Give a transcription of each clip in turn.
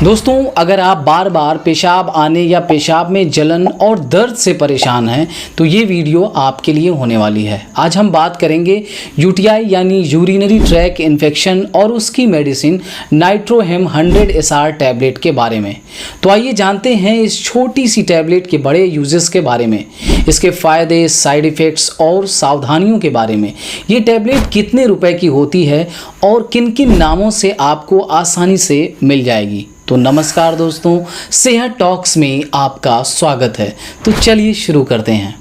दोस्तों, अगर आप बार बार पेशाब आने या पेशाब में जलन और दर्द से परेशान हैं तो ये वीडियो आपके लिए होने वाली है। आज हम बात करेंगे यूटीआई यानी यूरिनरी ट्रैक इन्फेक्शन और उसकी मेडिसिन नाइट्रोहेम 100 SR टैबलेट के बारे में। तो आइए जानते हैं इस छोटी सी टैबलेट के बड़े यूजेस के बारे में, इसके फ़ायदे, साइड इफ़ेक्ट्स और सावधानियों के बारे में। ये टैबलेट कितने रुपए की होती है और किन किन नामों से आपको आसानी से मिल जाएगी। तो नमस्कार दोस्तों, सेहत टॉक्स में आपका स्वागत है। तो चलिए शुरू करते हैं।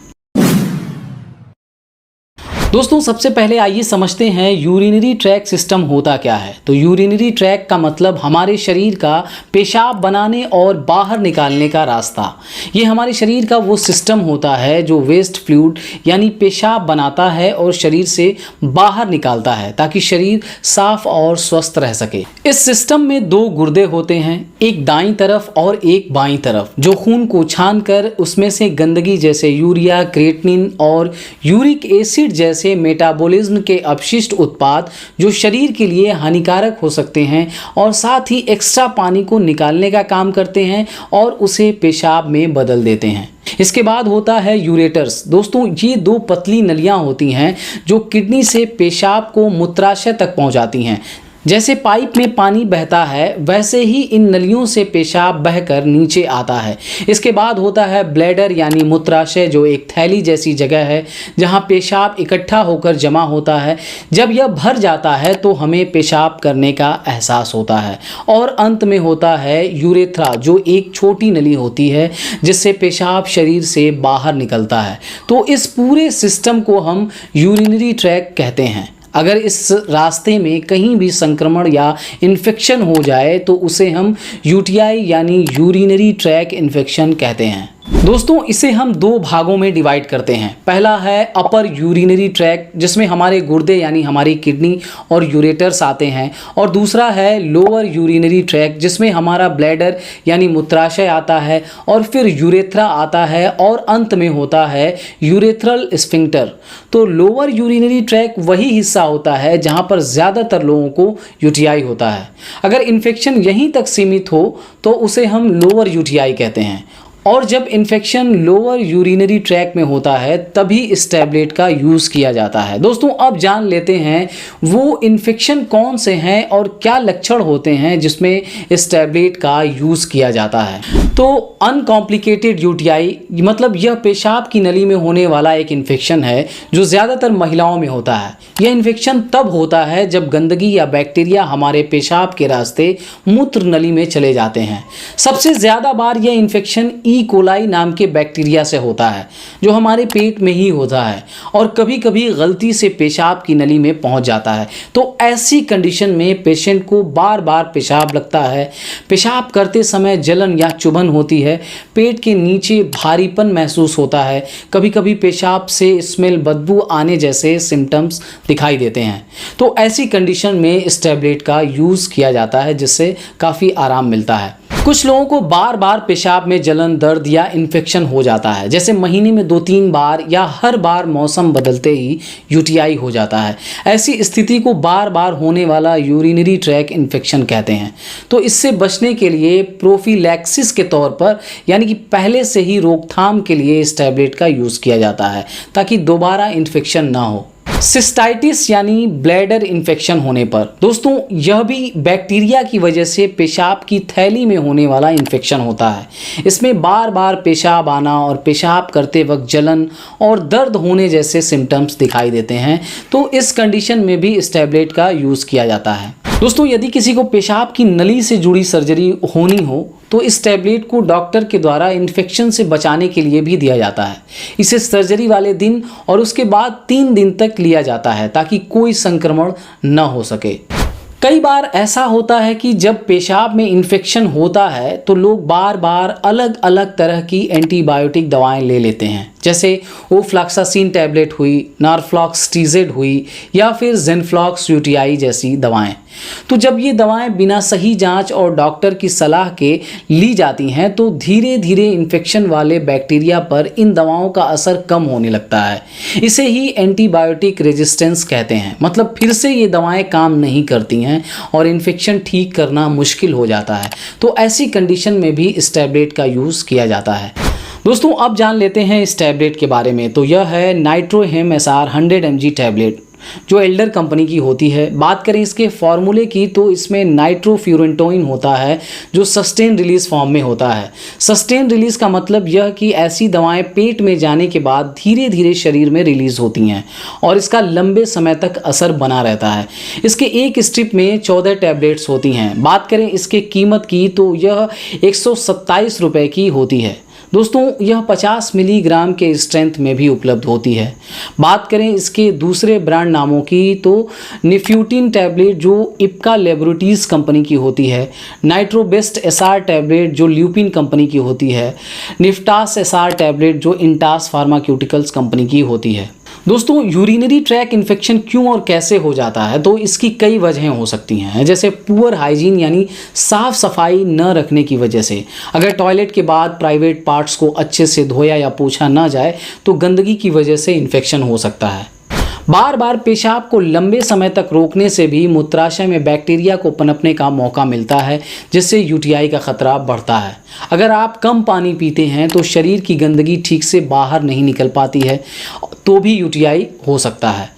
दोस्तों, सबसे पहले आइए समझते हैं यूरिनरी ट्रैक सिस्टम होता क्या है। तो यूरिनरी ट्रैक का मतलब हमारे शरीर का पेशाब बनाने और बाहर निकालने का रास्ता। ये हमारे शरीर का वो सिस्टम होता है जो वेस्ट फ्लूइड यानी पेशाब बनाता है और शरीर से बाहर निकालता है ताकि शरीर साफ और स्वस्थ रह सके। इस सिस्टम में दो गुर्दे होते हैं, एक दाईं तरफ और एक बाईं तरफ, जो खून को छान कर उसमें से गंदगी जैसे यूरिया, क्रिएटिनिन और यूरिक एसिड जैसे मेटाबॉलिज्म के अपशिष्ट उत्पाद जो शरीर के लिए हानिकारक हो सकते हैं और साथ ही एक्स्ट्रा पानी को निकालने का काम करते हैं और उसे पेशाब में बदल देते हैं। इसके बाद होता है यूरेटर्स। दोस्तों, ये दो पतली नलियां होती हैं जो किडनी से पेशाब को मूत्राशय तक पहुंचाती हैं। जैसे पाइप में पानी बहता है वैसे ही इन नलियों से पेशाब बहकर नीचे आता है। इसके बाद होता है ब्लैडर यानी मूत्राशय, जो एक थैली जैसी जगह है जहां पेशाब इकट्ठा होकर जमा होता है। जब यह भर जाता है तो हमें पेशाब करने का एहसास होता है। और अंत में होता है यूरेथ्रा, जो एक छोटी नली होती है जिससे पेशाब शरीर से बाहर निकलता है। तो इस पूरे सिस्टम को हम यूरिनरी ट्रैक कहते हैं। अगर इस रास्ते में कहीं भी संक्रमण या इन्फेक्शन हो जाए तो उसे हम यूटीआई यानी यूरिनरी ट्रैक इन्फेक्शन कहते हैं। दोस्तों, इसे हम दो भागों में डिवाइड करते हैं। पहला है अपर यूरिनरी ट्रैक, जिसमें हमारे गुर्दे यानी हमारी किडनी और यूरेटर्स आते हैं, और दूसरा है लोअर यूरिनरी ट्रैक, जिसमें हमारा ब्लैडर यानी मूत्राशय आता है और फिर यूरेथ्रा आता है और अंत में होता है यूरेथ्रल स्फिंक्टर। तो लोअर यूरिनरी ट्रैक वही हिस्सा होता है जहां पर ज़्यादातर लोगों को यूटीआई होता है। अगर इन्फेक्शन यहीं तक सीमित हो तो उसे हम लोअर यूटीआई कहते हैं, और जब इन्फेक्शन लोअर यूरिनरी ट्रैक में होता है तभी इस टैबलेट का यूज़ किया जाता है। दोस्तों, अब जान लेते हैं वो इन्फेक्शन कौन से हैं और क्या लक्षण होते हैं जिसमें इस टैबलेट का यूज़ किया जाता है। तो अनकॉम्प्लिकेटेड यूटीआई मतलब यह पेशाब की नली में होने वाला एक इन्फेक्शन है जो ज़्यादातर महिलाओं में होता है। यह इन्फेक्शन तब होता है जब गंदगी या बैक्टीरिया हमारे पेशाब के रास्ते मूत्र नली में चले जाते हैं। सबसे ज़्यादा बार यह इन्फेक्शन ई कोलाई नाम के बैक्टीरिया से होता है जो हमारे पेट में ही होता है और कभी कभी गलती से पेशाब की नली में पहुंच जाता है। तो ऐसी कंडीशन में पेशेंट को बार बार पेशाब लगता है। पेशाब करते समय जलन या चुभन होती है, पेट के नीचे भारीपन महसूस होता है, कभी कभी पेशाब से स्मेल, बदबू आने जैसे सिम्टम्स दिखाई देते हैं। तो ऐसी कंडीशन में इस टैबलेट का यूज़ किया जाता है जिससे काफ़ी आराम मिलता है। कुछ लोगों को बार बार पेशाब में जलन, दर्द या इन्फेक्शन हो जाता है, जैसे महीने में 2-3 बार या हर बार मौसम बदलते ही यूटीआई हो जाता है। ऐसी स्थिति को बार बार होने वाला यूरिनरी ट्रैक इन्फेक्शन कहते हैं। तो इससे बचने के लिए प्रोफिलैक्सिस के तौर पर यानी कि पहले से ही रोकथाम के लिए इस टैबलेट का यूज़ किया जाता है ताकि दोबारा इन्फेक्शन ना हो। सिस्टाइटिस यानी ब्लैडर इन्फेक्शन होने पर, दोस्तों यह भी बैक्टीरिया की वजह से पेशाब की थैली में होने वाला इन्फेक्शन होता है। इसमें बार बार पेशाब आना और पेशाब करते वक्त जलन और दर्द होने जैसे सिम्टम्स दिखाई देते हैं। तो इस कंडीशन में भी इस टैबलेट का यूज़ किया जाता है। दोस्तों, यदि किसी को पेशाब की नली से जुड़ी सर्जरी होनी हो तो इस टैबलेट को डॉक्टर के द्वारा इन्फेक्शन से बचाने के लिए भी दिया जाता है। इसे सर्जरी वाले दिन और उसके बाद 3 दिन तक लिया जाता है ताकि कोई संक्रमण न हो सके। कई बार ऐसा होता है कि जब पेशाब में इन्फेक्शन होता है तो लोग बार बार अलग अलग तरह की एंटीबायोटिक दवाएं ले लेते हैं, जैसे ओफ्लॉक्सासिन टैबलेट हुई, नारफ्लॉक्स TZ हुई या फिर ज़ेनफ्लॉक्स यूटीआई जैसी दवाएं। तो जब ये दवाएं बिना सही जांच और डॉक्टर की सलाह के ली जाती हैं तो धीरे धीरे इन्फेक्शन वाले बैक्टीरिया पर इन दवाओं का असर कम होने लगता है। इसे ही एंटीबायोटिक रेजिस्टेंस कहते हैं, मतलब फिर से ये दवाएं काम नहीं करती हैं और इन्फेक्शन ठीक करना मुश्किल हो जाता है। तो ऐसी कंडीशन में भी इस टैबलेट का यूज़ किया जाता है। दोस्तों अब जान लेते हैं इस टैबलेट के बारे में। तो यह है नाइट्रोहेम SR 100 mg टैबलेट, जो एल्डर कंपनी की होती है। बात करें इसके फॉर्मूले की तो इसमें नाइट्रोफ्यूरेंटोइन होता है जो सस्टेन रिलीज फॉर्म में होता है। सस्टेन रिलीज का मतलब यह कि ऐसी दवाएं पेट में जाने के बाद धीरे धीरे शरीर में रिलीज होती हैं और इसका लंबे समय तक असर बना रहता है। इसके एक स्ट्रिप में 14 टैबलेट्स होती हैं। बात करें इसके कीमत की तो यह 127 रुपये की होती है। दोस्तों यह 50 मिलीग्राम के स्ट्रेंथ में भी उपलब्ध होती है। बात करें इसके दूसरे ब्रांड नामों की तो निफ्यूटिन टैबलेट जो इप्का लेबोरेटरीज कंपनी की होती है, नाइट्रोबेस्ट SR टैबलेट जो ल्यूपिन कंपनी की होती है, निफ्टास SR टैबलेट जो इंटास फार्मास्यूटिकल्स कंपनी की होती है। दोस्तों यूरिनरी ट्रैक इन्फेक्शन क्यों और कैसे हो जाता है, तो इसकी कई वजहें हो सकती हैं, जैसे पुअर हाइजीन यानी साफ सफाई न रखने की वजह से। अगर टॉयलेट के बाद प्राइवेट पार्ट्स को अच्छे से धोया या पोंछा ना जाए तो गंदगी की वजह से इन्फेक्शन हो सकता है। बार बार पेशाब को लंबे समय तक रोकने से भी मूत्राशय में बैक्टीरिया को पनपने का मौका मिलता है, जिससे यूटीआई का खतरा बढ़ता है। अगर आप कम पानी पीते हैं तो शरीर की गंदगी ठीक से बाहर नहीं निकल पाती है तो भी यूटीआई हो सकता है।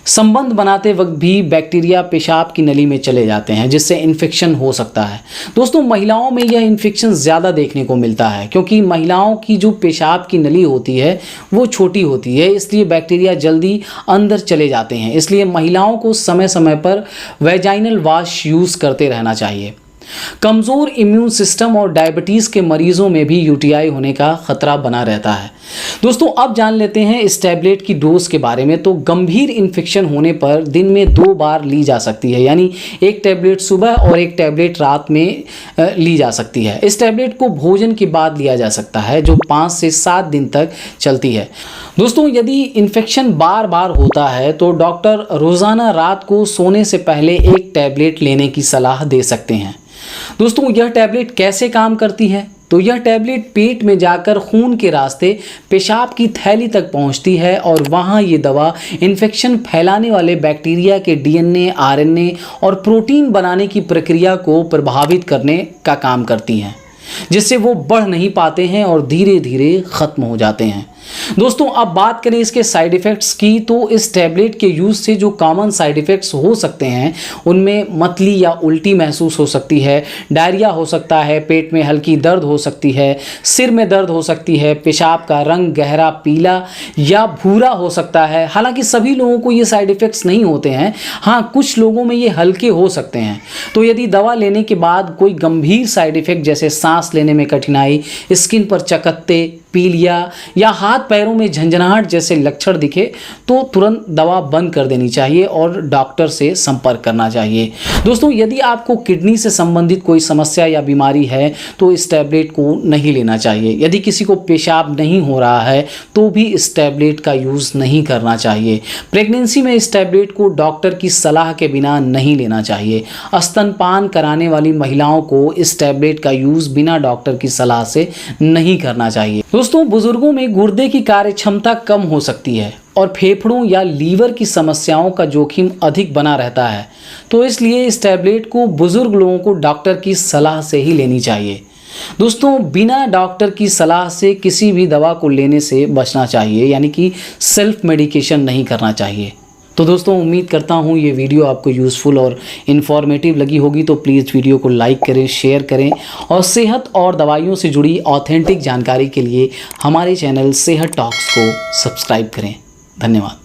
संबंध बनाते वक्त भी बैक्टीरिया पेशाब की नली में चले जाते हैं, जिससे इन्फेक्शन हो सकता है। दोस्तों महिलाओं में यह इन्फेक्शन ज़्यादा देखने को मिलता है, क्योंकि महिलाओं की जो पेशाब की नली होती है वो छोटी होती है, इसलिए बैक्टीरिया जल्दी अंदर चले जाते हैं। इसलिए महिलाओं को समय समय पर वैजाइनल वॉश यूज़ करते रहना चाहिए। कमज़ोर इम्यून सिस्टम और डायबिटीज़ के मरीजों में भी यूटीआई होने का खतरा बना रहता है। दोस्तों अब जान लेते हैं इस टैबलेट की डोज के बारे में। तो गंभीर इन्फेक्शन होने पर दिन में 2 बार ली जा सकती है, यानी एक टैबलेट सुबह और एक टैबलेट रात में ली जा सकती है। इस टैबलेट को भोजन के बाद लिया जा सकता है, जो 5 से 7 दिन तक चलती है। दोस्तों यदि इन्फेक्शन बार बार होता है तो डॉक्टर रोज़ाना रात को सोने से पहले एक टैबलेट लेने की सलाह दे सकते हैं। दोस्तों यह टैबलेट कैसे काम करती है, तो यह टैबलेट पेट में जाकर खून के रास्ते पेशाब की थैली तक पहुंचती है और वहां ये दवा इन्फेक्शन फैलाने वाले बैक्टीरिया के डीएनए, आरएनए और प्रोटीन बनाने की प्रक्रिया को प्रभावित करने का काम करती हैं, जिससे वो बढ़ नहीं पाते हैं और धीरे धीरे ख़त्म हो जाते हैं। दोस्तों अब बात करें इसके साइड इफ़ेक्ट्स की, तो इस टैबलेट के यूज़ से जो कॉमन साइड इफ़ेक्ट्स हो सकते हैं उनमें मतली या उल्टी महसूस हो सकती है, डायरिया हो सकता है, पेट में हल्की दर्द हो सकती है, सिर में दर्द हो सकती है, पेशाब का रंग गहरा पीला या भूरा हो सकता है। हालांकि सभी लोगों को ये साइड इफ़ेक्ट्स नहीं होते हैं, हाँ कुछ लोगों में ये हल्के हो सकते हैं। तो यदि दवा लेने के बाद कोई गंभीर साइड इफ़ेक्ट जैसे सांस लेने में कठिनाई, स्किन पर चकत्ते, पीलिया या हाथ पैरों में झंझनाहट जैसे लक्षण दिखे तो तुरंत दवा बंद कर देनी चाहिए और डॉक्टर से संपर्क करना चाहिए। दोस्तों यदि आपको किडनी से संबंधित कोई समस्या या बीमारी है तो इस टैबलेट को नहीं लेना चाहिए। यदि किसी को पेशाब नहीं हो रहा है तो भी इस टैबलेट का यूज़ नहीं करना चाहिए। प्रेगनेंसी में इस टैबलेट को डॉक्टर की सलाह के बिना नहीं लेना चाहिए। स्तनपान कराने वाली महिलाओं को इस टैबलेट का यूज़ बिना डॉक्टर की सलाह से नहीं करना चाहिए। दोस्तों बुजुर्गों में गुर्दे की कार्य क्षमता कम हो सकती है और फेफड़ों या लीवर की समस्याओं का जोखिम अधिक बना रहता है, तो इसलिए इस टैबलेट को बुजुर्ग लोगों को डॉक्टर की सलाह से ही लेनी चाहिए। दोस्तों बिना डॉक्टर की सलाह से किसी भी दवा को लेने से बचना चाहिए, यानी कि सेल्फ मेडिकेशन नहीं करना चाहिए। तो दोस्तों उम्मीद करता हूँ ये वीडियो आपको यूज़फुल और इन्फॉर्मेटिव लगी होगी, तो प्लीज़ वीडियो को लाइक करें, शेयर करें और सेहत और दवाइयों से जुड़ी ऑथेंटिक जानकारी के लिए हमारे चैनल सेहत टॉक्स को सब्सक्राइब करें। धन्यवाद।